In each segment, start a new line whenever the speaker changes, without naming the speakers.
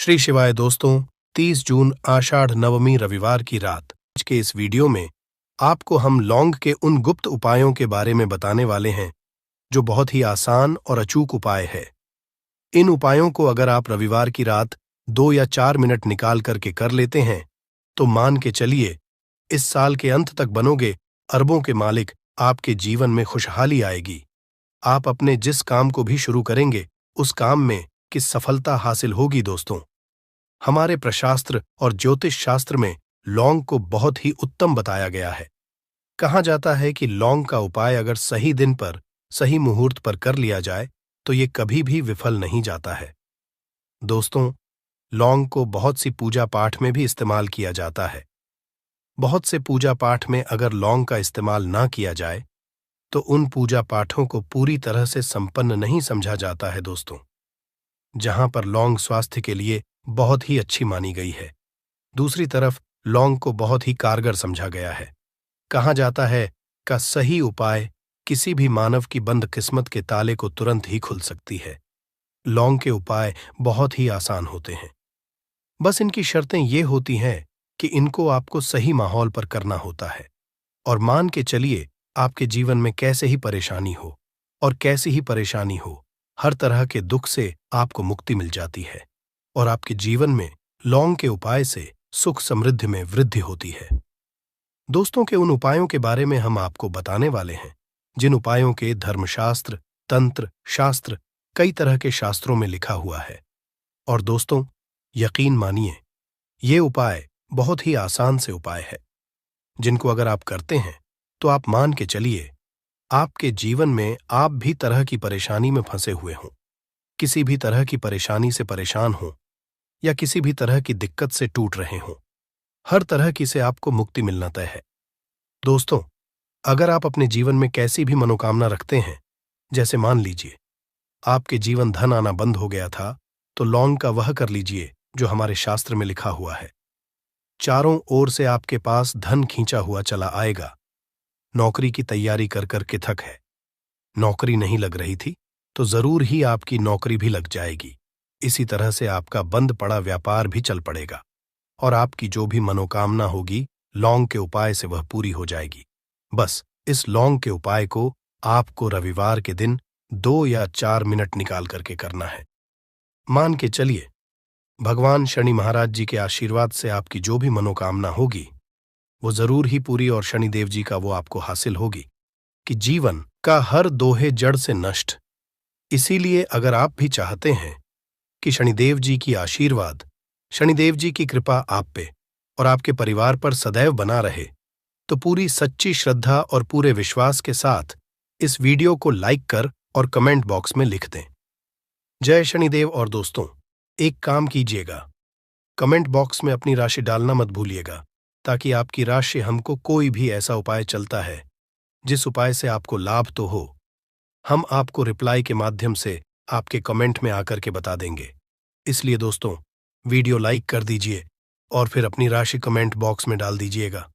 श्री शिवाय दोस्तों, 30 जून आषाढ़ नवमी रविवार की रात। आज के इस वीडियो में आपको हम लौंग के उन गुप्त उपायों के बारे में बताने वाले हैं जो बहुत ही आसान और अचूक उपाय है। इन उपायों को अगर आप रविवार की रात 2 या 4 मिनट निकाल करके कर लेते हैं तो मान के चलिए इस साल के अंत तक बनोगे अरबों के मालिक। आपके जीवन में खुशहाली आएगी। आप अपने जिस काम को भी शुरू करेंगे उस काम में की सफलता हासिल होगी। दोस्तों, हमारे प्रशास्त्र और ज्योतिष शास्त्र में लौंग को बहुत ही उत्तम बताया गया है। कहा जाता है कि लौंग का उपाय अगर सही दिन पर सही मुहूर्त पर कर लिया जाए तो ये कभी भी विफल नहीं जाता है। दोस्तों, लौंग को बहुत सी पूजा पाठ में भी इस्तेमाल किया जाता है। बहुत से पूजा पाठ में अगर लौंग का इस्तेमाल ना किया जाए तो उन पूजा पाठों को पूरी तरह से संपन्न नहीं समझा जाता है। दोस्तों, जहां पर लौंग स्वास्थ्य के लिए बहुत ही अच्छी मानी गई है, दूसरी तरफ लौंग को बहुत ही कारगर समझा गया है। कहा जाता है का सही उपाय किसी भी मानव की बंद किस्मत के ताले को तुरंत ही खुल सकती है। लौंग के उपाय बहुत ही आसान होते हैं। बस इनकी शर्तें ये होती हैं कि इनको आपको सही माहौल पर करना होता है। और मान के चलिए आपके जीवन में कैसे ही परेशानी हो और कैसी ही परेशानी हो, हर तरह के दुख से आपको मुक्ति मिल जाती है और आपके जीवन में लौंग के उपाय से सुख समृद्धि में वृद्धि होती है। दोस्तों, के उन उपायों के बारे में हम आपको बताने वाले हैं जिन उपायों के धर्मशास्त्र, तंत्र शास्त्र, कई तरह के शास्त्रों में लिखा हुआ है। और दोस्तों, यकीन मानिए ये उपाय बहुत ही आसान से उपाय है जिनको अगर आप करते हैं तो आप मान के चलिए आपके जीवन में आप भी तरह की परेशानी में फंसे हुए हों, किसी भी तरह की परेशानी से परेशान हों या किसी भी तरह की दिक्कत से टूट रहे हों, हर तरह की से आपको मुक्ति मिलना तय है। दोस्तों, अगर आप अपने जीवन में कैसी भी मनोकामना रखते हैं, जैसे मान लीजिए आपके जीवन धन आना बंद हो गया था, तो लौंग का वह कर लीजिए जो हमारे शास्त्र में लिखा हुआ है। चारों ओर से आपके पास धन खींचा हुआ चला आएगा। नौकरी की तैयारी कर करके थक है, नौकरी नहीं लग रही थी तो जरूर ही आपकी नौकरी भी लग जाएगी। इसी तरह से आपका बंद पड़ा व्यापार भी चल पड़ेगा और आपकी जो भी मनोकामना होगी लौंग के उपाय से वह पूरी हो जाएगी। बस इस लौंग के उपाय को आपको रविवार के दिन 2 या 4 मिनट निकाल करके करना है। मान के चलिए भगवान शनि महाराज जी के आशीर्वाद से आपकी जो भी मनोकामना होगी वो जरूर ही पूरी और शनिदेव जी का वो आपको हासिल होगी कि जीवन का हर दोहे जड़ से नष्ट। इसीलिए अगर आप भी चाहते हैं कि शनिदेव जी की आशीर्वाद, शनिदेव जी की कृपा आप पे और आपके परिवार पर सदैव बना रहे, तो पूरी सच्ची श्रद्धा और पूरे विश्वास के साथ इस वीडियो को लाइक कर और कमेंट बॉक्स में लिख दें, जय शनिदेव। और दोस्तों, एक काम कीजिएगा, कमेंट बॉक्स में अपनी राशि डालना मत भूलिएगा, ताकि आपकी राशि हमको कोई भी ऐसा उपाय चलता है जिस उपाय से आपको लाभ तो हो, हम आपको रिप्लाई के माध्यम से आपके कमेंट में आकर के बता देंगे। इसलिए दोस्तों, वीडियो लाइक कर दीजिए और फिर अपनी राशि कमेंट बॉक्स में डाल दीजिएगा।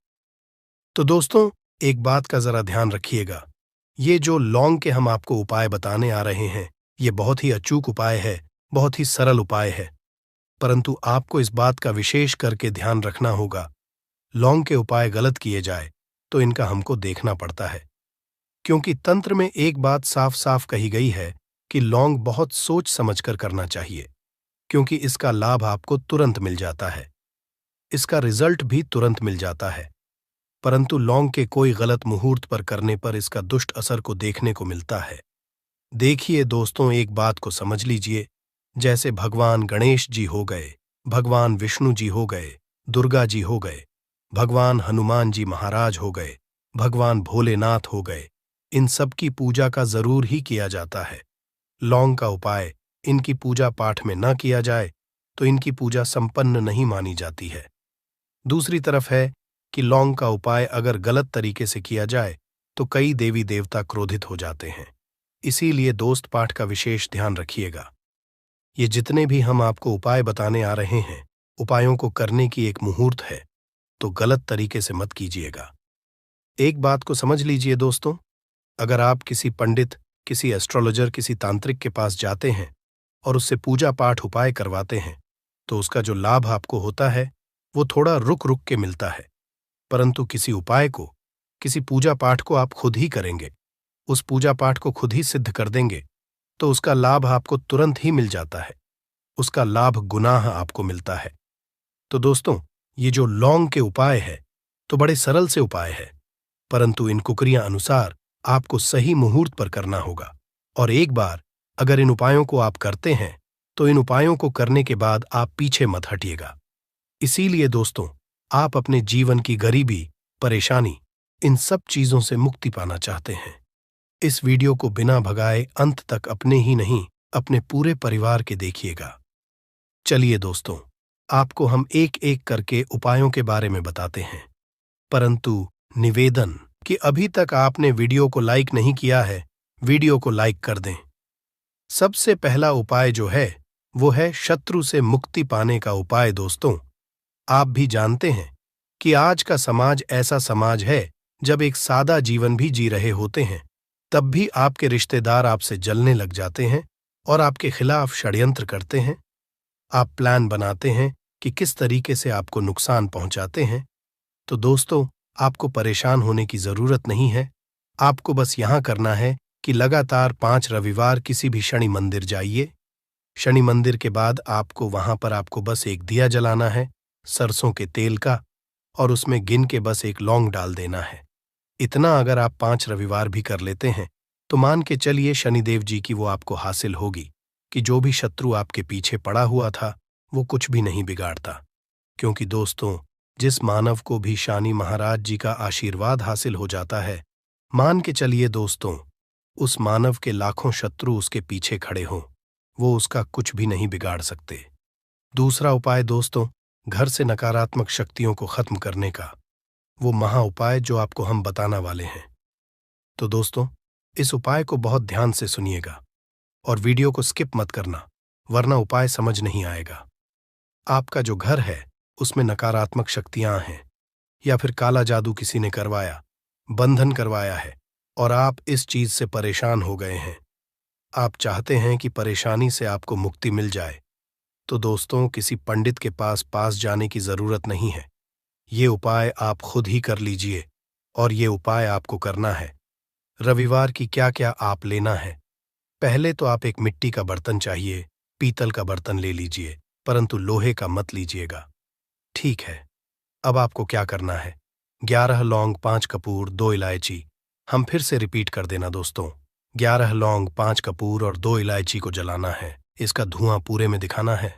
तो दोस्तों, एक बात का जरा ध्यान रखिएगा, ये जो लौंग के हम आपको उपाय बताने आ रहे हैं ये बहुत ही अचूक उपाय है, बहुत ही सरल उपाय है, परंतु आपको इस बात का विशेष करके ध्यान रखना होगा। लौंग के उपाय गलत किए जाए तो इनका हमको देखना पड़ता है, क्योंकि तंत्र में एक बात साफ साफ कही गई है कि लौंग बहुत सोच समझकर करना चाहिए, क्योंकि इसका लाभ आपको तुरंत मिल जाता है, इसका रिजल्ट भी तुरंत मिल जाता है। परंतु लौंग के कोई गलत मुहूर्त पर करने पर इसका दुष्ट असर को देखने को मिलता है। देखिए दोस्तों, एक बात को समझ लीजिए, जैसे भगवान गणेश जी हो गए, भगवान विष्णु जी हो गए, दुर्गा जी हो गए, भगवान हनुमान जी महाराज हो गए, भगवान भोलेनाथ हो गए, इन सब की पूजा का जरूर ही किया जाता है। लौंग का उपाय इनकी पूजा पाठ में न किया जाए तो इनकी पूजा संपन्न नहीं मानी जाती है। दूसरी तरफ है कि लौंग का उपाय अगर गलत तरीके से किया जाए तो कई देवी देवता क्रोधित हो जाते हैं। इसीलिए दोस्त, पाठ का विशेष ध्यान रखिएगा। ये जितने भी हम आपको उपाय बताने आ रहे हैं, उपायों को करने की एक मुहूर्त है, तो गलत तरीके से मत कीजिएगा। एक बात को समझ लीजिए दोस्तों, अगर आप किसी पंडित, किसी एस्ट्रोलॉजर, किसी तांत्रिक के पास जाते हैं और उससे पूजा पाठ उपाय करवाते हैं तो उसका जो लाभ आपको होता है वो थोड़ा रुक रुक के मिलता है। परंतु किसी उपाय को, किसी पूजा पाठ को आप खुद ही करेंगे, उस पूजा पाठ को खुद ही सिद्ध कर देंगे, तो उसका लाभ आपको तुरंत ही मिल जाता है। उसका लाभ गुनाह आपको मिलता है। तो दोस्तों, ये जो लौंग के उपाय है तो बड़े सरल से उपाय है, परंतु इन कुकरियां अनुसार आपको सही मुहूर्त पर करना होगा। और एक बार अगर इन उपायों को आप करते हैं तो इन उपायों को करने के बाद आप पीछे मत हटिएगा। इसीलिए दोस्तों, आप अपने जीवन की गरीबी, परेशानी, इन सब चीजों से मुक्ति पाना चाहते हैं, इस वीडियो को बिना भगाए अंत तक अपने ही नहीं, अपने पूरे परिवार के देखिएगा। चलिए दोस्तों, आपको हम एक एक करके उपायों के बारे में बताते हैं, परंतु निवेदन कि अभी तक आपने वीडियो को लाइक नहीं किया है, वीडियो को लाइक कर दें। सबसे पहला उपाय जो है वो है शत्रु से मुक्ति पाने का उपाय। दोस्तों, आप भी जानते हैं कि आज का समाज ऐसा समाज है जब एक सादा जीवन भी जी रहे होते हैं तब भी आपके रिश्तेदार आपसे जलने लग जाते हैं और आपके खिलाफ षड्यंत्र करते हैं। आप प्लान बनाते हैं कि किस तरीके से आपको नुकसान पहुंचाते हैं। तो दोस्तों, आपको परेशान होने की जरूरत नहीं है। आपको बस यहां करना है कि लगातार 5 रविवार किसी भी शनि मंदिर जाइए। शनि मंदिर के बाद आपको वहां पर आपको बस एक दिया जलाना है सरसों के तेल का, और उसमें गिन के बस एक लौंग डाल देना है। इतना अगर आप 5 रविवार भी कर लेते हैं तो मान के चलिए शनिदेव जी की वो आपको हासिल होगी कि जो भी शत्रु आपके पीछे पड़ा हुआ था वो कुछ भी नहीं बिगाड़ता। क्योंकि दोस्तों, जिस मानव को भी शनि महाराज जी का आशीर्वाद हासिल हो जाता है, मान के चलिए दोस्तों, उस मानव के लाखों शत्रु उसके पीछे खड़े हों, वो उसका कुछ भी नहीं बिगाड़ सकते। दूसरा उपाय दोस्तों, घर से नकारात्मक शक्तियों को खत्म करने का, वो महा उपाय जो आपको हम बताना वाले हैं। तो दोस्तों, इस उपाय को बहुत ध्यान से सुनिएगा और वीडियो को स्किप मत करना, वरना उपाय समझ नहीं आएगा। आपका जो घर है उसमें नकारात्मक शक्तियां हैं या फिर काला जादू किसी ने करवाया, बंधन करवाया है और आप इस चीज से परेशान हो गए हैं, आप चाहते हैं कि परेशानी से आपको मुक्ति मिल जाए, तो दोस्तों, किसी पंडित के पास जाने की जरूरत नहीं है। ये उपाय आप खुद ही कर लीजिए। और ये उपाय आपको करना है। रविवार की क्या क्या आप लेना है। पहले तो आप एक मिट्टी का बर्तन चाहिए, पीतल का बर्तन ले लीजिए, परंतु लोहे का मत लीजिएगा। ठीक है, अब आपको क्या करना है। 11 लौंग, 5 कपूर, 2 इलायची। हम फिर से रिपीट कर देना दोस्तों, 11 लौंग, 5 कपूर और 2 इलायची को जलाना है। इसका धुआं पूरे में दिखाना है।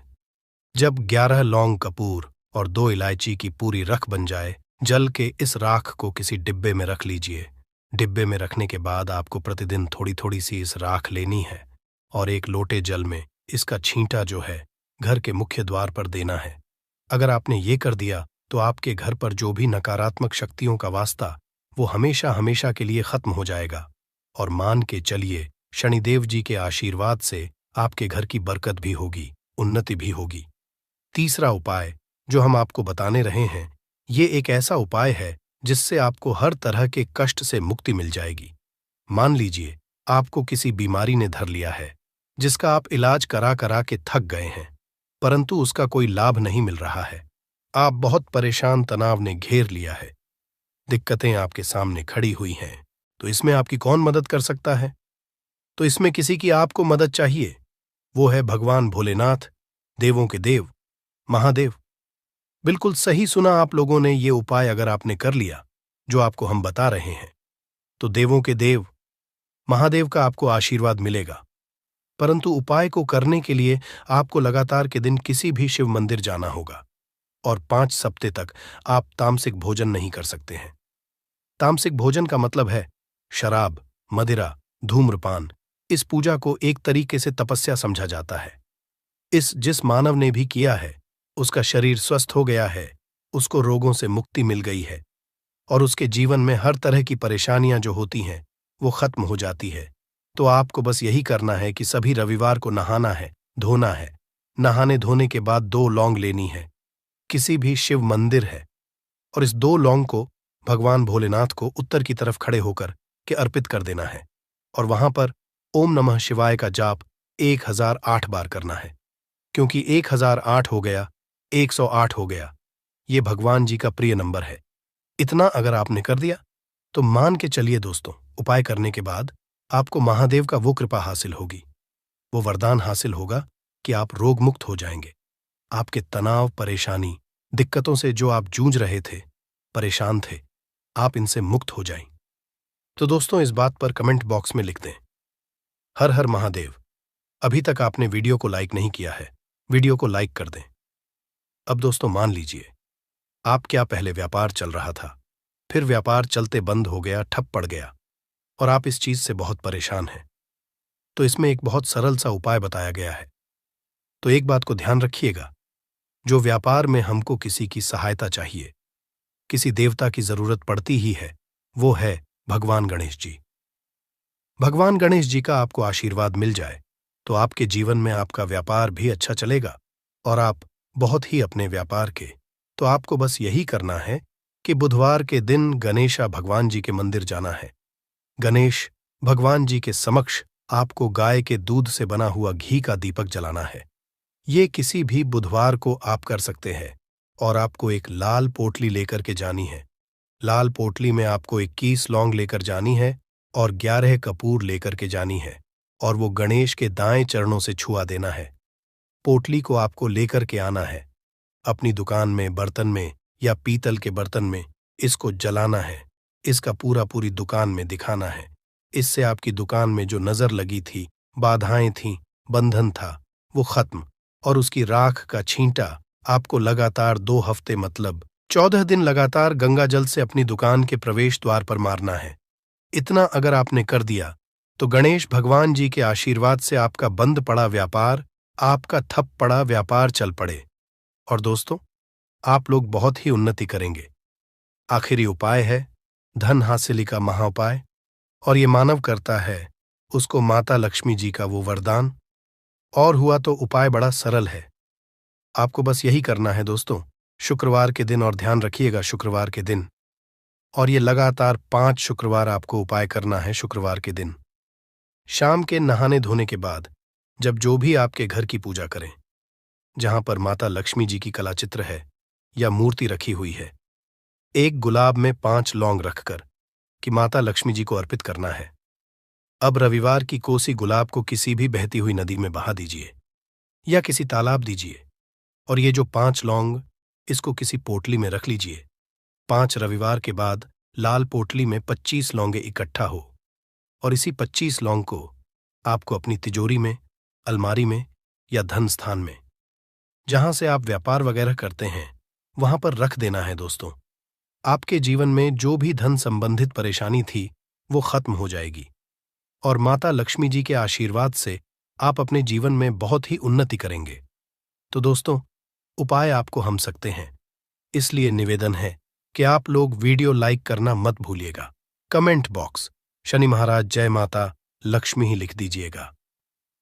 जब 11 लौंग, कपूर और 2 इलायची की पूरी रख बन जाए, जल के इस राख को किसी डिब्बे में रख लीजिए। डिब्बे में रखने के बाद आपको प्रतिदिन थोड़ी थोड़ी सी इस राख लेनी है और एक लोटे जल में इसका छींटा जो है घर के मुख्य द्वार पर देना है। अगर आपने ये कर दिया तो आपके घर पर जो भी नकारात्मक शक्तियों का वास्ता वो हमेशा हमेशा के लिए खत्म हो जाएगा। और मान के चलिए, शनिदेव जी के आशीर्वाद से आपके घर की बरकत भी होगी, उन्नति भी होगी। तीसरा उपाय जो हम आपको बताने रहे हैं, ये एक ऐसा उपाय है जिससे आपको हर तरह के कष्ट से मुक्ति मिल जाएगी। मान लीजिए आपको किसी बीमारी ने धर लिया है जिसका आप इलाज करा करा के थक गए हैं, परंतु उसका कोई लाभ नहीं मिल रहा है। आप बहुत परेशान, तनाव ने घेर लिया है, दिक्कतें आपके सामने खड़ी हुई हैं। तो इसमें आपकी कौन मदद कर सकता है? तो इसमें किसी की आपको मदद चाहिए, वो है भगवान भोलेनाथ, देवों के देव, महादेव। बिल्कुल सही सुना आप लोगों ने। ये उपाय अगर आपने कर लिया जो आपको हम बता रहे हैं, तो देवों के देव, महादेव का आपको आशीर्वाद मिलेगा। परंतु उपाय को करने के लिए आपको लगातार के दिन किसी भी शिव मंदिर जाना होगा और 5 हफ्ते तक आप तामसिक भोजन नहीं कर सकते हैं। तामसिक भोजन का मतलब है शराब, मदिरा, धूम्रपान। इस पूजा को एक तरीके से तपस्या समझा जाता है। जिस मानव ने भी किया है उसका शरीर स्वस्थ हो गया है, उसको रोगों से मुक्ति मिल गई है और उसके जीवन में हर तरह की परेशानियां जो होती हैं वो खत्म हो जाती है। तो आपको बस यही करना है कि सभी रविवार को नहाना है, धोना है। नहाने धोने के बाद 2 लौंग लेनी है, किसी भी शिव मंदिर है, और इस 2 लौंग को भगवान भोलेनाथ को उत्तर की तरफ खड़े होकर के अर्पित कर देना है और वहां पर ओम नमः शिवाय का जाप 1008 बार करना है। क्योंकि 1008 हो गया, 108 हो गया, ये भगवान जी का प्रिय नंबर है। इतना अगर आपने कर दिया तो मान के चलिए दोस्तों, उपाय करने के बाद आपको महादेव का वो कृपा हासिल होगी, वो वरदान हासिल होगा कि आप रोग मुक्त हो जाएंगे। आपके तनाव, परेशानी, दिक्कतों से जो आप जूझ रहे थे, परेशान थे, आप इनसे मुक्त हो जाएं। तो दोस्तों, इस बात पर कमेंट बॉक्स में लिख दें, हर हर महादेव। अभी तक आपने वीडियो को लाइक नहीं किया है, वीडियो को लाइक कर दें। अब दोस्तों मान लीजिए, आप क्या पहले व्यापार चल रहा था, फिर व्यापार चलते बंद हो गया, ठप पड़ गया, और आप इस चीज से बहुत परेशान हैं। तो इसमें एक बहुत सरल सा उपाय बताया गया है। तो एक बात को ध्यान रखिएगा, जो व्यापार में हमको किसी की सहायता चाहिए, किसी देवता की जरूरत पड़ती ही है, वो है भगवान गणेश जी। भगवान गणेश जी का आपको आशीर्वाद मिल जाए तो आपके जीवन में आपका व्यापार भी अच्छा चलेगा और आप बहुत ही अपने व्यापार के। तो आपको बस यही करना है कि बुधवार के दिन गणेशा भगवान जी के मंदिर जाना है। गणेश भगवान जी के समक्ष आपको गाय के दूध से बना हुआ घी का दीपक जलाना है। ये किसी भी बुधवार को आप कर सकते हैं और आपको एक लाल पोटली लेकर के जानी है। लाल पोटली में आपको 21 लौंग लेकर जानी है और 11 कपूर लेकर के जानी है और वो गणेश के दाएं चरणों से छुआ देना है। पोटली को आपको लेकर के आना है, अपनी दुकान में बर्तन में या पीतल के बर्तन में इसको जलाना है, इसका पूरी दुकान में दिखाना है। इससे आपकी दुकान में जो नजर लगी थी, बाधाएं थीं, बंधन था, वो खत्म, और उसकी राख का छींटा आपको लगातार 2 हफ्ते मतलब 14 दिन लगातार गंगा जल से अपनी दुकान के प्रवेश द्वार पर मारना है। इतना अगर आपने कर दिया तो गणेश भगवान जी के आशीर्वाद से आपका बंद पड़ा व्यापार, आपका ठप पड़ा व्यापार चल पड़े और दोस्तों, आप लोग बहुत ही उन्नति करेंगे। आखिरी उपाय है धन हासिली का महाउपाय, और ये मानव करता है उसको माता लक्ष्मी जी का वो वरदान। और हुआ तो उपाय बड़ा सरल है, आपको बस यही करना है दोस्तों, शुक्रवार के दिन, और ध्यान रखिएगा शुक्रवार के दिन, और ये लगातार 5 शुक्रवार आपको उपाय करना है। शुक्रवार के दिन शाम के नहाने धोने के बाद जब जो भी आपके घर की पूजा करें, जहां पर माता लक्ष्मी जी की कलाचित्र है या मूर्ति रखी हुई है, एक गुलाब में 5 लौंग रखकर कि माता लक्ष्मी जी को अर्पित करना है। अब रविवार की कोसी गुलाब को किसी भी बहती हुई नदी में बहा दीजिए या किसी तालाब दीजिए, और ये जो 5 लौंग, इसको किसी पोटली में रख लीजिए। 5 रविवार के बाद लाल पोटली में 25 लौंगे इकट्ठा हो, और इसी 25 लौंग को आपको अपनी तिजोरी में, अलमारी में या धन स्थान में, जहां से आप व्यापार वगैरह करते हैं, वहां पर रख देना है दोस्तों। आपके जीवन में जो भी धन संबंधित परेशानी थी वो खत्म हो जाएगी और माता लक्ष्मी जी के आशीर्वाद से आप अपने जीवन में बहुत ही उन्नति करेंगे। तो दोस्तों, उपाय आपको हम सकते हैं, इसलिए निवेदन है कि आप लोग वीडियो लाइक करना मत भूलिएगा। कमेंट बॉक्स शनि महाराज जय माता लक्ष्मी ही लिख दीजिएगा।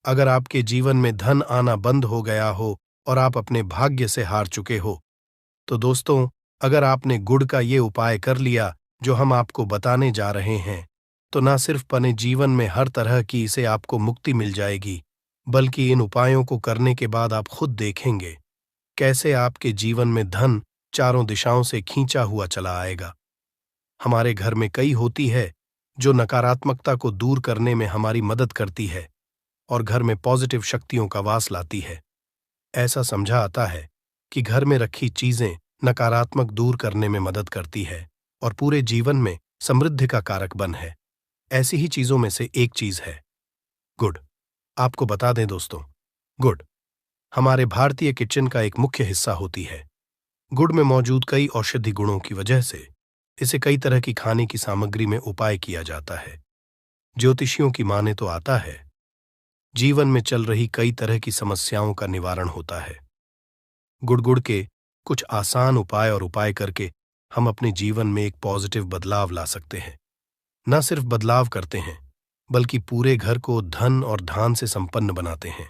अगर आपके जीवन में धन आना बंद हो गया हो और आप अपने भाग्य से हार चुके हो, तो दोस्तों, अगर आपने गुड़ का ये उपाय कर लिया जो हम आपको बताने जा रहे हैं, तो ना सिर्फ अपने जीवन में हर तरह की इसे आपको मुक्ति मिल जाएगी, बल्कि इन उपायों को करने के बाद आप खुद देखेंगे कैसे आपके जीवन में धन चारों दिशाओं से खींचा हुआ चला आएगा। हमारे घर में कई होती है जो नकारात्मकता को दूर करने में हमारी मदद करती है और घर में पॉजिटिव शक्तियों का वास लाती है। ऐसा समझा आता है कि घर में रखी चीजें नकारात्मक दूर करने में मदद करती है और पूरे जीवन में समृद्धि का कारक बन है। ऐसी ही चीजों में से एक चीज है गुड़। आपको बता दें दोस्तों, गुड़ हमारे भारतीय किचन का एक मुख्य हिस्सा होती है। गुड़ में मौजूद कई औषधि गुणों की वजह से इसे कई तरह की खाने की सामग्री में उपाय किया जाता है। ज्योतिषियों की माने तो आता है जीवन में चल रही कई तरह की समस्याओं का निवारण होता है। गुड़ के कुछ आसान उपाय और उपाय करके हम अपने जीवन में एक पॉजिटिव बदलाव ला सकते हैं। न सिर्फ बदलाव करते हैं, बल्कि पूरे घर को धन और धान से संपन्न बनाते हैं।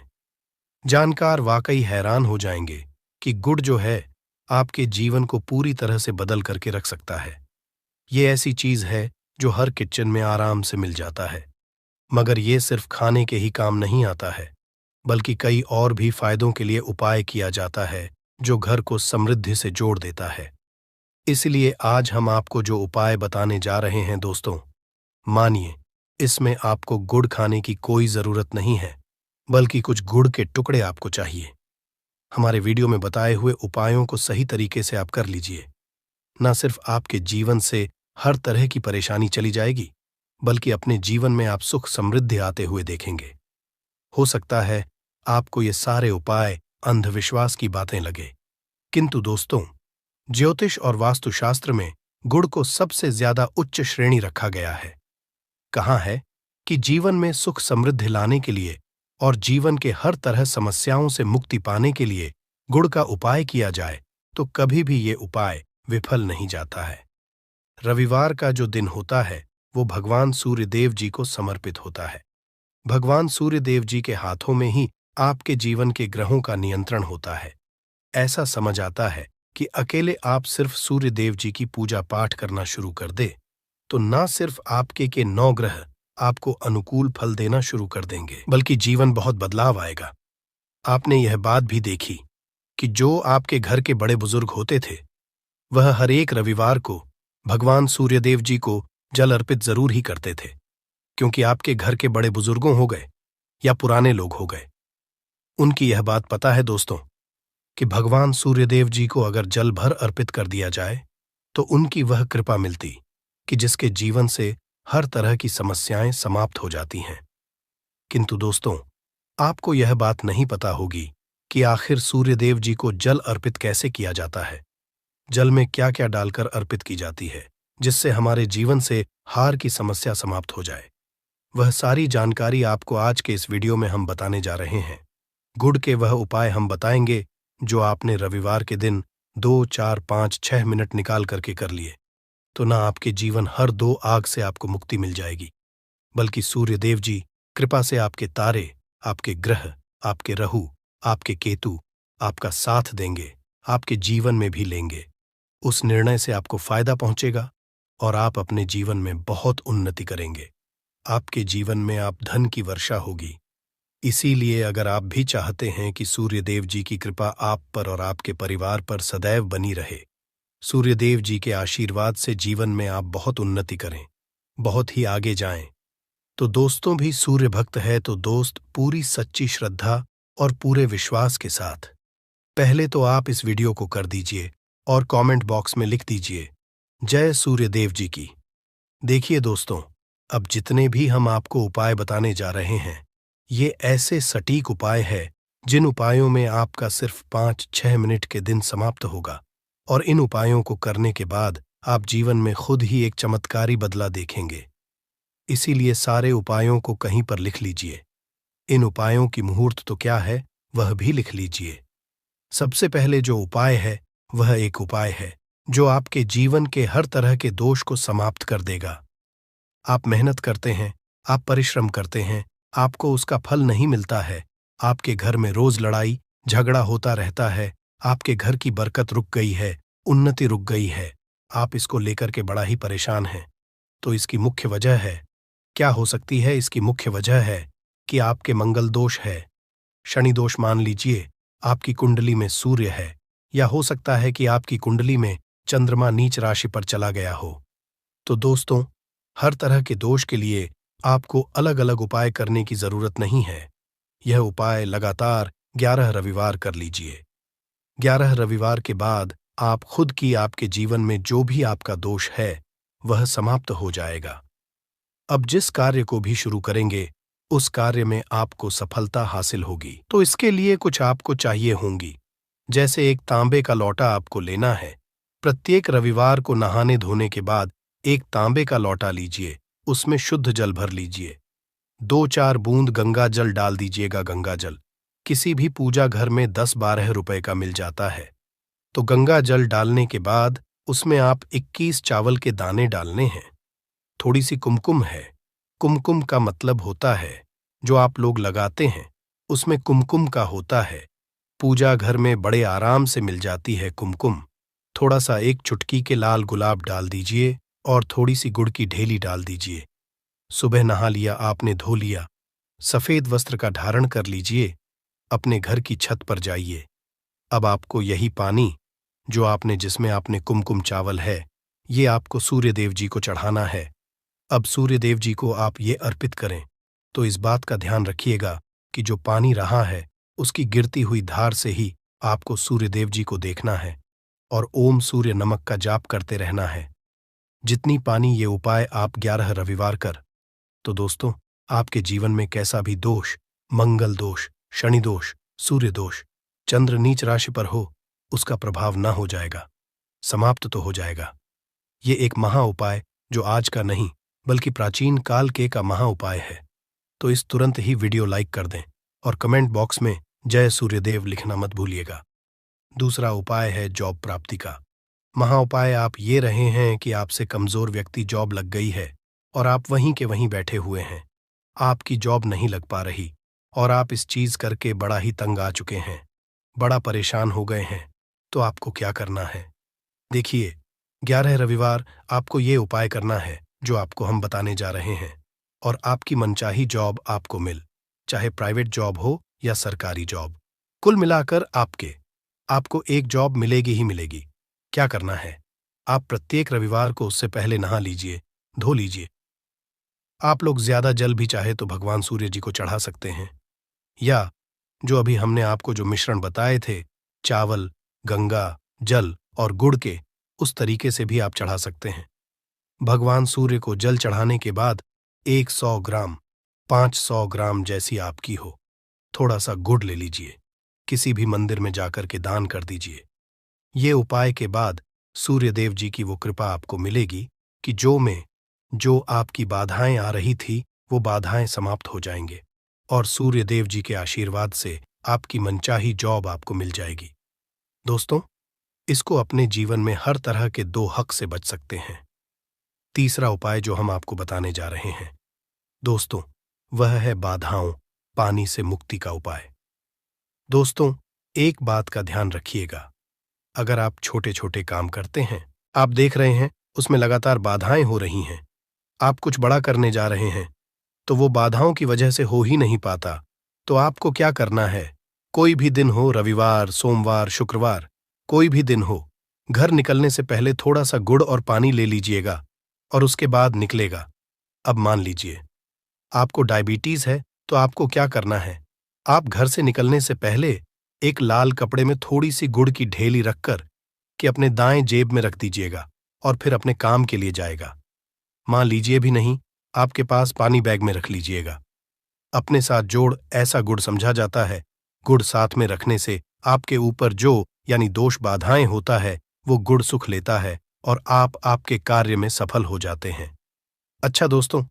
जानकार वाकई हैरान हो जाएंगे कि गुड़ जो है आपके जीवन को पूरी तरह से बदल करके रख सकता है। ये ऐसी चीज है जो हर किचन में आराम से मिल जाता है, मगर ये सिर्फ खाने के ही काम नहीं आता है, बल्कि कई और भी फायदों के लिए उपाय किया जाता है जो घर को समृद्धि से जोड़ देता है। इसलिए आज हम आपको जो उपाय बताने जा रहे हैं दोस्तों, मानिए, इसमें आपको गुड़ खाने की कोई जरूरत नहीं है, बल्कि कुछ गुड़ के टुकड़े आपको चाहिए। हमारे वीडियो में बताए हुए उपायों को सही तरीके से आप कर लीजिए। न सिर्फ आपके जीवन से हर तरह की परेशानी चली जाएगी, बल्कि अपने जीवन में आप सुख समृद्धि आते हुए देखेंगे। हो सकता है आपको ये सारे उपाय अंधविश्वास की बातें लगे, किंतु दोस्तों, ज्योतिष और वास्तुशास्त्र में गुड़ को सबसे ज्यादा उच्च श्रेणी रखा गया है। कहा है कि जीवन में सुख समृद्धि लाने के लिए और जीवन के हर तरह समस्याओं से मुक्ति पाने के लिए गुड़ का उपाय किया जाए तो कभी भी ये उपाय विफल नहीं जाता है। रविवार का जो दिन होता है वो भगवान सूर्यदेव जी को समर्पित होता है। भगवान सूर्यदेव जी के हाथों में ही आपके जीवन के ग्रहों का नियंत्रण होता है। ऐसा समझ आता है कि अकेले आप सिर्फ सूर्यदेव जी की पूजा पाठ करना शुरू कर दे तो न सिर्फ आपके के 9 ग्रह आपको अनुकूल फल देना शुरू कर देंगे, बल्कि जीवन बहुत बदलाव आएगा। आपने यह बात भी देखी कि जो आपके घर के बड़े बुजुर्ग होते थे, वह हर एक रविवार को भगवान सूर्यदेव जी को जल अर्पित जरूर ही करते थे, क्योंकि आपके घर के बड़े बुजुर्गों हो गए या पुराने लोग हो गए, उनकी यह बात पता है दोस्तों कि भगवान सूर्यदेव जी को अगर जल भर अर्पित कर दिया जाए तो उनकी वह कृपा मिलती कि जिसके जीवन से हर तरह की समस्याएं समाप्त हो जाती हैं। किंतु दोस्तों, आपको यह बात नहीं पता होगी कि आखिर सूर्यदेव जी को जल अर्पित कैसे किया जाता है। जल में क्या क्या डालकर अर्पित की जाती है जिससे हमारे जीवन से हार की समस्या समाप्त हो जाए। वह सारी जानकारी आपको आज के इस वीडियो में हम बताने जा रहे हैं। गुड़ के वह उपाय हम बताएंगे जो आपने रविवार के दिन 2, 4, 5, 6 मिनट निकाल करके कर लिए तो ना आपके जीवन हर 2 आग से आपको मुक्ति मिल जाएगी, बल्कि सूर्यदेव जी कृपा से आपके तारे, आपके ग्रह, आपके राहु, आपके केतु आपका साथ देंगे, आपके जीवन में भी लेंगे। उस निर्णय से आपको फायदा पहुंचेगा और आप अपने जीवन में बहुत उन्नति करेंगे। आपके जीवन में आप धन की वर्षा होगी। इसीलिए अगर आप भी चाहते हैं कि सूर्यदेव जी की कृपा आप पर और आपके परिवार पर सदैव बनी रहे, सूर्यदेव जी के आशीर्वाद से जीवन में आप बहुत उन्नति करें, बहुत ही आगे जाएं, तो दोस्तों भी सूर्य भक्त है तो दोस्त पूरी सच्ची श्रद्धा और पूरे विश्वास के साथ पहले तो आप इस वीडियो को कर दीजिए और कमेंट बॉक्स में लिख दीजिए जय सूर्यदेव जी की। देखिए दोस्तों, अब जितने भी हम आपको उपाय बताने जा रहे हैं, ये ऐसे सटीक उपाय है जिन उपायों में आपका सिर्फ 5-6 मिनट के दिन समाप्त होगा और इन उपायों को करने के बाद आप जीवन में खुद ही एक चमत्कारी बदला देखेंगे। इसीलिए सारे उपायों को कहीं पर लिख लीजिए। इन उपायों की मुहूर्त तो क्या है वह भी लिख लीजिए। सबसे पहले जो उपाय है वह एक उपाय है जो आपके जीवन के हर तरह के दोष को समाप्त कर देगा। आप मेहनत करते हैं, आप परिश्रम करते हैं, आपको उसका फल नहीं मिलता है, आपके घर में रोज लड़ाई झगड़ा होता रहता है, आपके घर की बरकत रुक गई है, उन्नति रुक गई है, आप इसको लेकर के बड़ा ही परेशान हैं। तो इसकी मुख्य वजह है, क्या हो सकती है? इसकी मुख्य वजह है कि आपके मंगल दोष है, शनि दोष मान लीजिए, आपकी कुंडली में सूर्य है, या हो सकता है कि आपकी कुंडली में चंद्रमा नीच राशि पर चला गया हो। तो दोस्तों, हर तरह के दोष के लिए आपको अलग अलग उपाय करने की जरूरत नहीं है। यह उपाय लगातार 11 रविवार कर लीजिए। 11 रविवार के बाद आप खुद की आपके जीवन में जो भी आपका दोष है वह समाप्त हो जाएगा। अब जिस कार्य को भी शुरू करेंगे उस कार्य में आपको सफलता हासिल होगी। तो इसके लिए कुछ आपको चाहिए होंगी, जैसे एक तांबे का लोटा आपको लेना है। प्रत्येक रविवार को नहाने धोने के बाद एक तांबे का लोटा लीजिए, उसमें शुद्ध जल भर लीजिए। 2-4 बूंद गंगा जल डाल दीजिएगा। गंगा जल किसी भी पूजा घर में 10-12 रुपए का मिल जाता है। तो गंगा जल डालने के बाद उसमें आप 21 चावल के दाने डालने हैं। थोड़ी सी कुमकुम है। कुमकुम का मतलब होता है जो आप लोग लगाते हैं, उसमें कुमकुम का होता है। पूजा घर में बड़े आराम से मिल जाती है कुमकुम। थोड़ा सा एक चुटकी के लाल गुलाब डाल दीजिए और थोड़ी सी गुड़ की ढेली डाल दीजिए। सुबह नहा लिया आपने, धो लिया, सफेद वस्त्र का धारण कर लीजिए अपने घर की छत पर जाइए। अब आपको यही पानी जिसमें आपने कुमकुम चावल है, ये आपको सूर्य देव जी को चढ़ाना है। अब सूर्य देव जी को आप ये अर्पित करें, तो इस बात का ध्यान रखिएगा कि जो पानी रहा है उसकी गिरती हुई धार से ही आपको सूर्य देव जी को देखना है और ओम सूर्य नमक का जाप करते रहना है। जितनी पानी ये उपाय आप 11 रविवार कर, तो दोस्तों आपके जीवन में कैसा भी दोष, मंगल दोष, शनि दोष, सूर्य दोष, चंद्र नीच राशि पर हो, उसका प्रभाव न हो जाएगा, समाप्त तो हो जाएगा। ये एक महा उपाय जो आज का नहीं बल्कि प्राचीन काल के का महा उपाय है। तो इस तुरंत ही वीडियो लाइक कर दें और कमेंट बॉक्स में जय सूर्यदेव लिखना मत भूलिएगा। दूसरा उपाय है जॉब प्राप्ति का। महा उपाय आप ये रहे हैं कि आपसे कमजोर व्यक्ति जॉब लग गई है और आप वहीं के वहीं बैठे हुए हैं। आपकी जॉब नहीं लग पा रही और आप इस चीज करके बड़ा ही तंग आ चुके हैं, बड़ा परेशान हो गए हैं। तो आपको क्या करना है? देखिए, 11 रविवार आपको ये उपाय करना है जो आपको हम बताने जा रहे हैं और आपकी मनचाही जॉब आपको चाहे प्राइवेट जॉब हो या सरकारी जॉब, कुल मिलाकर आपको एक जॉब मिलेगी ही मिलेगी। क्या करना है? आप प्रत्येक रविवार को उससे पहले नहा लीजिए, धो लीजिए। आप लोग ज्यादा जल भी चाहे तो भगवान सूर्य जी को चढ़ा सकते हैं, या जो अभी हमने आपको जो मिश्रण बताए थे, चावल, गंगा जल और गुड़ के, उस तरीके से भी आप चढ़ा सकते हैं। भगवान सूर्य को जल चढ़ाने के बाद 100 ग्राम, 500 ग्राम जैसी आपकी हो, थोड़ा सा गुड़ ले लीजिए, किसी भी मंदिर में जाकर के दान कर दीजिए। ये उपाय के बाद सूर्य देव जी की वो कृपा आपको मिलेगी कि जो आपकी बाधाएं आ रही थी वो बाधाएं समाप्त हो जाएंगे और सूर्य देव जी के आशीर्वाद से आपकी मनचाही जॉब आपको मिल जाएगी। दोस्तों, इसको अपने जीवन में हर तरह के 2 हक से बच सकते हैं। तीसरा उपाय जो हम आपको बताने जा रहे हैं दोस्तों, वह है बाधाओं, पानी से मुक्ति का उपाय। दोस्तों, एक बात का ध्यान रखिएगा, अगर आप छोटे छोटे काम करते हैं, आप देख रहे हैं उसमें लगातार बाधाएं हो रही हैं, आप कुछ बड़ा करने जा रहे हैं तो वो बाधाओं की वजह से हो ही नहीं पाता, तो आपको क्या करना है? कोई भी दिन हो, रविवार, सोमवार, शुक्रवार, कोई भी दिन हो, घर निकलने से पहले थोड़ा सा गुड़ और पानी ले लीजिएगा और उसके बाद निकलेगा। अब मान लीजिए आपको डायबिटीज है, तो आपको क्या करना है? आप घर से निकलने से पहले एक लाल कपड़े में थोड़ी सी गुड़ की ढेली रखकर कि अपने दाएं जेब में रख दीजिएगा और फिर अपने काम के लिए जाएगा। मान लीजिए भी नहीं, आपके पास पानी बैग में रख लीजिएगा। अपने साथ जोड़ ऐसा गुड़ समझा जाता है, गुड़ साथ में रखने से आपके ऊपर जो यानी दोष बाधाएं होता है वो गुड़ सुख लेता है और आप आपके कार्य में सफल हो जाते हैं। अच्छा दोस्तों,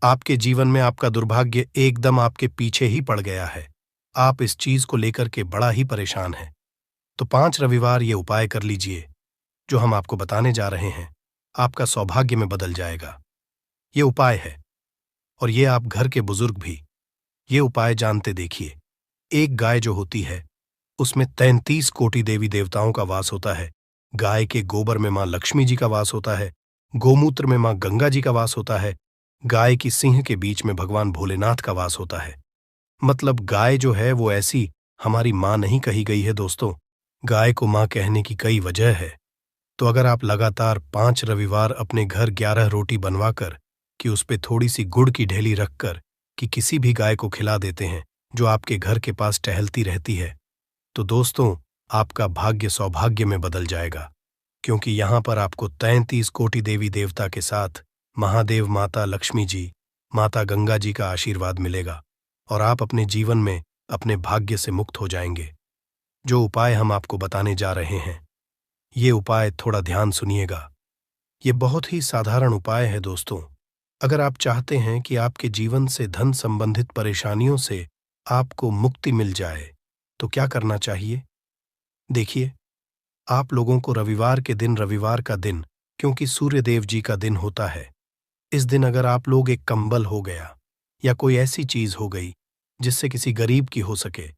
आपके जीवन में आपका दुर्भाग्य एकदम आपके पीछे ही पड़ गया है, आप इस चीज को लेकर के बड़ा ही परेशान हैं, तो 5 रविवार ये उपाय कर लीजिए जो हम आपको बताने जा रहे हैं, आपका सौभाग्य में बदल जाएगा। ये उपाय है और ये आप घर के बुजुर्ग भी ये उपाय जानते। देखिए, एक गाय जो होती है उसमें 33 कोटि देवी देवताओं का वास होता है। गाय के गोबर में मां लक्ष्मी जी का वास होता है, गोमूत्र में मां गंगा जी का वास होता है, गाय की सिंह के बीच में भगवान भोलेनाथ का वास होता है। मतलब गाय जो है वो ऐसी हमारी मां नहीं कही गई है दोस्तों, गाय को मां कहने की कई वजह है। तो अगर आप लगातार 5 रविवार अपने घर 11 रोटी बनवाकर कि उस पे थोड़ी सी गुड़ की ढेली रखकर कि किसी भी गाय को खिला देते हैं जो आपके घर के पास टहलती रहती है, तो दोस्तों आपका भाग्य सौभाग्य में बदल जाएगा, क्योंकि यहां पर आपको 33 कोटि देवी देवता के साथ महादेव, माता लक्ष्मी जी, माता गंगा जी का आशीर्वाद मिलेगा और आप अपने जीवन में अपने भाग्य से मुक्त हो जाएंगे। जो उपाय हम आपको बताने जा रहे हैं, ये उपाय थोड़ा ध्यान सुनिएगा। ये बहुत ही साधारण उपाय है दोस्तों। अगर आप चाहते हैं कि आपके जीवन से धन संबंधित परेशानियों से आपको मुक्ति मिल जाए, तो क्या करना चाहिए? देखिए, आप लोगों को रविवार का दिन क्योंकि सूर्य देव जी का दिन होता है, इस दिन अगर आप लोग एक कंबल हो गया या कोई ऐसी चीज हो गई जिससे किसी गरीब की हो सके,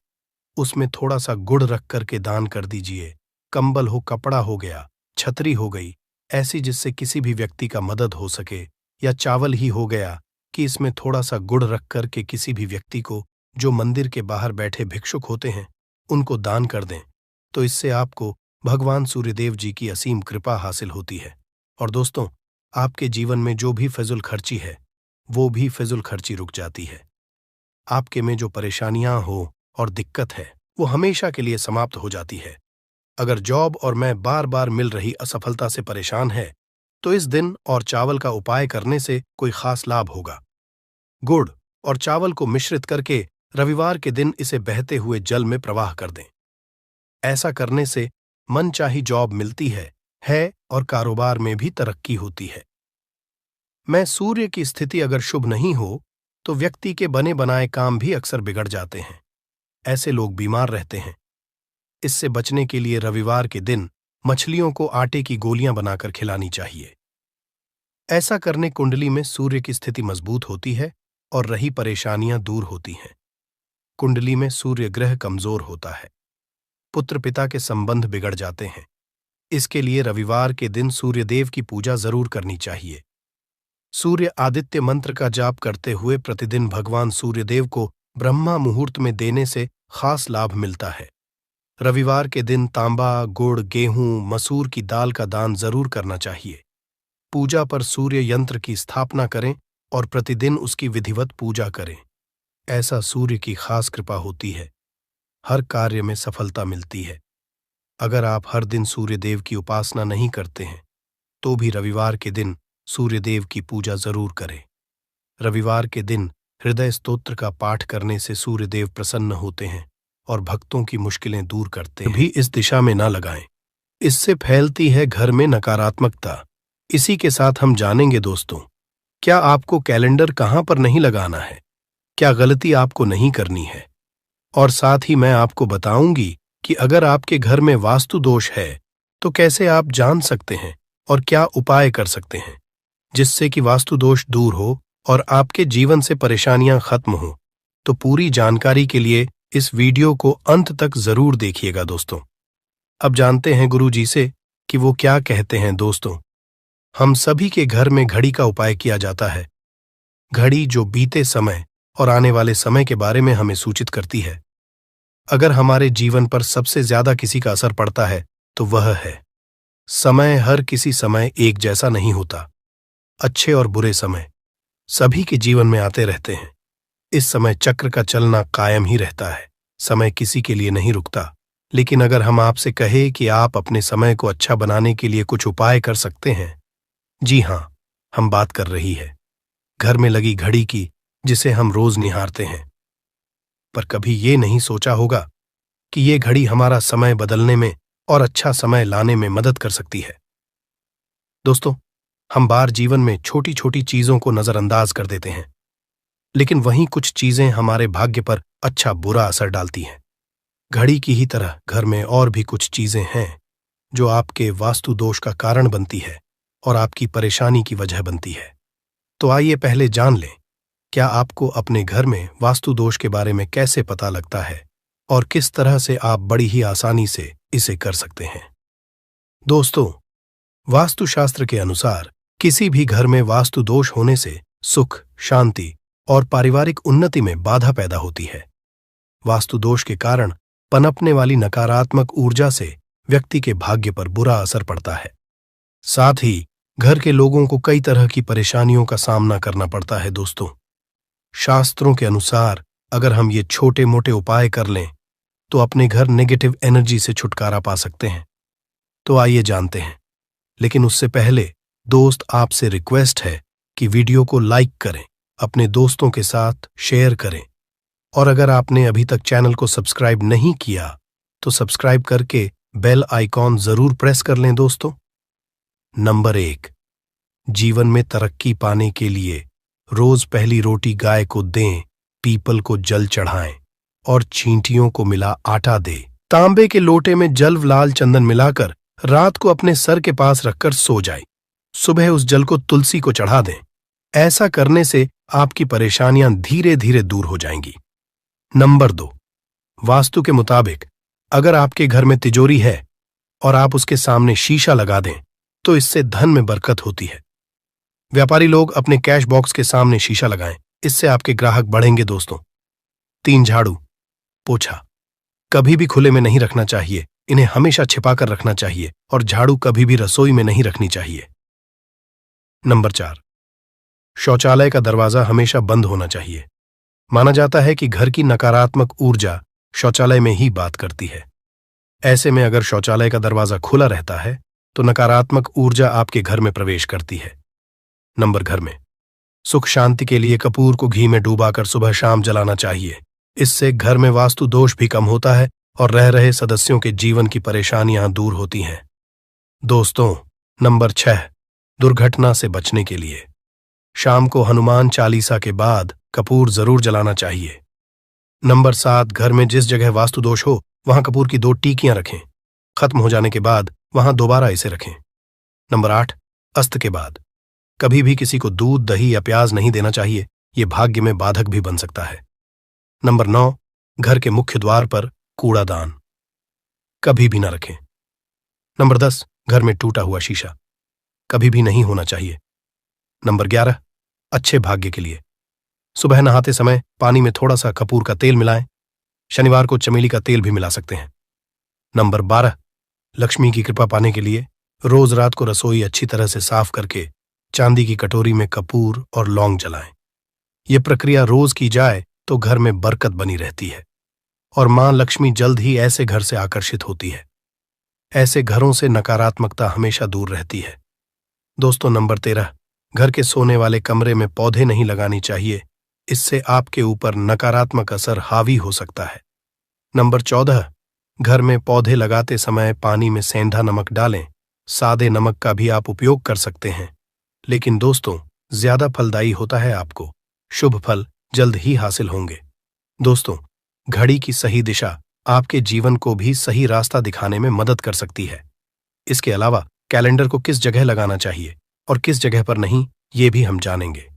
उसमें थोड़ा सा गुड़ रख करके दान कर दीजिए। कंबल हो, कपड़ा हो गया, छतरी हो गई, ऐसी जिससे किसी भी व्यक्ति का मदद हो सके, या चावल ही हो गया कि इसमें थोड़ा सा गुड़ रख करके किसी भी व्यक्ति को जो मंदिर के बाहर बैठे भिक्षुक होते हैं उनको दान कर दें, तो इससे आपको भगवान सूर्यदेव जी की असीम कृपा हासिल होती है। और दोस्तों, आपके जीवन में जो भी फिजूल खर्ची है वो भी फिजूल खर्ची रुक जाती है। आपके में जो परेशानियां हो और दिक्कत है वो हमेशा के लिए समाप्त हो जाती है। अगर जॉब और मैं बार बार मिल रही असफलता से परेशान है तो इस दिन और चावल का उपाय करने से कोई खास लाभ होगा। गुड़ और चावल को मिश्रित करके रविवार के दिन इसे बहते हुए जल में प्रवाह कर दें। ऐसा करने से मनचाही जॉब मिलती है और कारोबार में भी तरक्की होती है। मैं सूर्य की स्थिति अगर शुभ नहीं हो तो व्यक्ति के बने बनाए काम भी अक्सर बिगड़ जाते हैं। ऐसे लोग बीमार रहते हैं। इससे बचने के लिए रविवार के दिन मछलियों को आटे की गोलियां बनाकर खिलानी चाहिए। ऐसा करने कुंडली में सूर्य की स्थिति मजबूत होती है और रही परेशानियां दूर होती हैं। कुंडली में सूर्य ग्रह कमजोर होता है, पुत्र पिता के संबंध बिगड़ जाते हैं। इसके लिए रविवार के दिन सूर्यदेव की पूजा जरूर करनी चाहिए। सूर्य आदित्य मंत्र का जाप करते हुए प्रतिदिन भगवान सूर्यदेव को ब्रह्मा मुहूर्त में देने से खास लाभ मिलता है। रविवार के दिन तांबा, गुड़, गेहूं, मसूर की दाल का दान जरूर करना चाहिए। पूजा पर सूर्य यंत्र की स्थापना करें और प्रतिदिन उसकी विधिवत पूजा करें। ऐसा सूर्य की खास कृपा होती है। हर कार्य में सफलता मिलती है। अगर आप हर दिन सूर्यदेव की उपासना नहीं करते हैं तो भी रविवार के दिन सूर्यदेव की पूजा जरूर करें। रविवार के दिन हृदय स्तोत्र का पाठ करने से सूर्यदेव प्रसन्न होते हैं और भक्तों की मुश्किलें दूर करते हैं। भी इस दिशा में न लगाएं, इससे फैलती है घर में नकारात्मकता। इसी के साथ हम जानेंगे दोस्तों, क्या आपको कैलेंडर कहां पर नहीं लगाना है, क्या गलती आपको नहीं करनी है, और साथ ही मैं आपको बताऊंगी कि अगर आपके घर में वास्तु दोष है तो कैसे आप जान सकते हैं और क्या उपाय कर सकते हैं जिससे कि वास्तु दोष दूर हो और आपके जीवन से परेशानियां खत्म हो। तो पूरी जानकारी के लिए इस वीडियो को अंत तक जरूर देखिएगा दोस्तों। अब जानते हैं गुरु जी से कि वो क्या कहते हैं। दोस्तों, हम सभी के घर में घड़ी का उपाय किया जाता है। घड़ी जो बीते समय और आने वाले समय के बारे में हमें सूचित करती है। अगर हमारे जीवन पर सबसे ज्यादा किसी का असर पड़ता है तो वह है समय। हर किसी समय एक जैसा नहीं होता। अच्छे और बुरे समय सभी के जीवन में आते रहते हैं। इस समय चक्र का चलना कायम ही रहता है। समय किसी के लिए नहीं रुकता। लेकिन अगर हम आपसे कहें कि आप अपने समय को अच्छा बनाने के लिए कुछ उपाय कर सकते हैं, जी हां, हम बात कर रही है घर में लगी घड़ी की, जिसे हम रोज निहारते हैं। पर कभी ये नहीं सोचा होगा कि ये घड़ी हमारा समय बदलने में और अच्छा समय लाने में मदद कर सकती है। दोस्तों, हम बार जीवन में छोटी छोटी चीजों को नजरअंदाज कर देते हैं, लेकिन वहीं कुछ चीजें हमारे भाग्य पर अच्छा बुरा असर डालती हैं। घड़ी की ही तरह घर में और भी कुछ चीजें हैं जो आपके वास्तु दोष का कारण बनती है और आपकी परेशानी की वजह बनती है। तो आइए पहले जान लें, क्या आपको अपने घर में वास्तु दोष के बारे में कैसे पता लगता है और किस तरह से आप बड़ी ही आसानी से इसे कर सकते हैं। दोस्तों, वास्तुशास्त्र के अनुसार किसी भी घर में वास्तु दोष होने से सुख, शांति और पारिवारिक उन्नति में बाधा पैदा होती है। वास्तु दोष के कारण पनपने वाली नकारात्मक ऊर्जा से व्यक्ति के भाग्य पर बुरा असर पड़ता है। साथ ही घर के लोगों को कई तरह की परेशानियों का सामना करना पड़ता है। दोस्तों, शास्त्रों के अनुसार अगर हम ये छोटे मोटे उपाय कर लें तो अपने घर नेगेटिव एनर्जी से छुटकारा पा सकते हैं। तो आइए जानते हैं, लेकिन उससे पहले दोस्त, आपसे रिक्वेस्ट है कि वीडियो को लाइक करें, अपने दोस्तों के साथ शेयर करें, और अगर आपने अभी तक चैनल को सब्सक्राइब नहीं किया तो सब्सक्राइब करके बेल आइकॉन जरूर प्रेस कर लें। दोस्तों, नंबर 1, जीवन में तरक्की पाने के लिए रोज पहली रोटी गाय को दें, पीपल को जल चढ़ाएं और चींटियों को मिला आटा दें। तांबे के लोटे में जल लाल चंदन मिलाकर रात को अपने सर के पास रखकर सो जाएं। सुबह उस जल को तुलसी को चढ़ा दें। ऐसा करने से आपकी परेशानियां धीरे धीरे दूर हो जाएंगी। नंबर 2, वास्तु के मुताबिक अगर आपके घर में तिजोरी है और आप उसके सामने शीशा लगा दें तो इससे धन में बरकत होती है। व्यापारी लोग अपने कैश बॉक्स के सामने शीशा लगाएं, इससे आपके ग्राहक बढ़ेंगे। दोस्तों, 3 झाड़ू पोछा कभी भी खुले में नहीं रखना चाहिए, इन्हें हमेशा छिपाकर रखना चाहिए और झाड़ू कभी भी रसोई में नहीं रखनी चाहिए। नंबर 4, शौचालय का दरवाजा हमेशा बंद होना चाहिए। माना जाता है कि घर की नकारात्मक ऊर्जा शौचालय में ही बात करती है। ऐसे में अगर शौचालय का दरवाजा खुला रहता है तो नकारात्मक ऊर्जा आपके घर में प्रवेश करती है। नंबर घर में सुख शांति के लिए कपूर को घी में डूबाकर सुबह शाम जलाना चाहिए। इससे घर में वास्तु दोष भी कम होता है और रह रहे सदस्यों के जीवन की परेशानियां दूर होती हैं। दोस्तों, नंबर 6, दुर्घटना से बचने के लिए शाम को हनुमान चालीसा के बाद कपूर जरूर जलाना चाहिए। नंबर 7, घर में जिस जगह वास्तु दोष हो वहां कपूर की 2 टीकियां रखें। खत्म हो जाने के बाद वहां दोबारा इसे रखें। नंबर 8, अस्त के बाद कभी भी किसी को दूध, दही या प्याज नहीं देना चाहिए, यह भाग्य में बाधक भी बन सकता है। नंबर 9, घर के मुख्य द्वार पर कूड़ादान कभी भी न रखें। नंबर 10, घर में टूटा हुआ शीशा कभी भी नहीं होना चाहिए। नंबर 11, अच्छे भाग्य के लिए सुबह नहाते समय पानी में थोड़ा सा कपूर का तेल मिलाएं। शनिवार को चमेली का तेल भी मिला सकते हैं। नंबर 12, लक्ष्मी की कृपा पाने के लिए रोज रात को रसोई अच्छी तरह से साफ करके चांदी की कटोरी में कपूर और लौंग जलाएं। यह प्रक्रिया रोज की जाए तो घर में बरकत बनी रहती है और मां लक्ष्मी जल्द ही ऐसे घर से आकर्षित होती है। ऐसे घरों से नकारात्मकता हमेशा दूर रहती है। दोस्तों, नंबर 13, घर के सोने वाले कमरे में पौधे नहीं लगानी चाहिए, इससे आपके ऊपर नकारात्मक असर हावी हो सकता है। नंबर 14, घर में पौधे लगाते समय पानी में सेंधा नमक डालें। सादे नमक का भी आप उपयोग कर सकते हैं, लेकिन दोस्तों ज्यादा फलदायी होता है। आपको शुभ फल जल्द ही हासिल होंगे। दोस्तों, घड़ी की सही दिशा आपके जीवन को भी सही रास्ता दिखाने में मदद कर सकती है। इसके अलावा कैलेंडर को किस जगह लगाना चाहिए और किस जगह पर नहीं, ये भी हम जानेंगे।